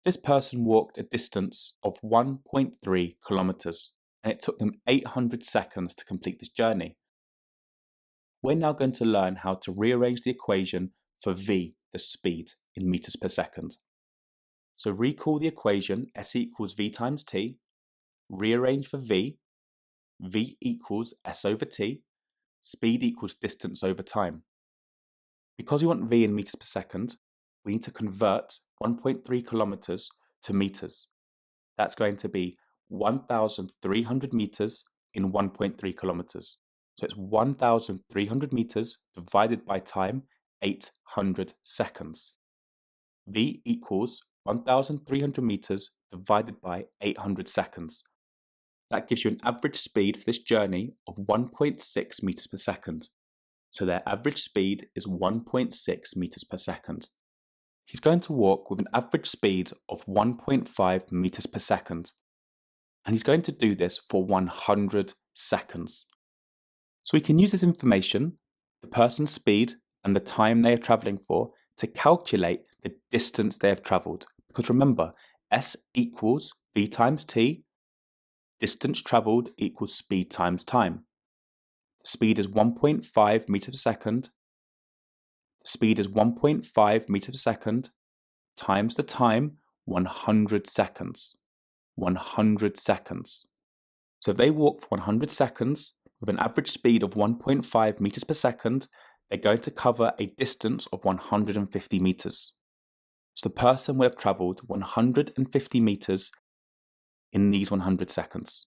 This person walked a distance of 1.3 kilometers, and it took them 800 seconds to complete this journey. We're now going to learn how to rearrange the equation for v, the speed, in meters per second. So recall the equation s equals v times t, rearrange for v equals s over t, speed equals distance over time. Because we want v in meters per second, we need to convert 1.3 kilometers to meters. That's going to be 1,300 meters in 1.3 kilometers. So it's 1,300 meters divided by time, 800 seconds. V equals 1,300 meters divided by 800 seconds. That gives you an average speed for this journey of 1.6 meters per second. So their average speed is 1.6 meters per second. He's going to walk with an average speed of 1.5 meters per second. And he's going to do this for 100 seconds. So we can use this information, the person's speed and the time they are traveling for, to calculate the distance they have traveled. Because remember, s equals v times t, distance traveled equals speed times time. The speed is 1.5 meters per second. The speed is 1.5 meters per second times the time, 100 seconds. 100 seconds. So if they walk for 100 seconds with an average speed of 1.5 meters per second, they're going to cover a distance of 150 meters. So the person will have traveled 150 meters in these 100 seconds.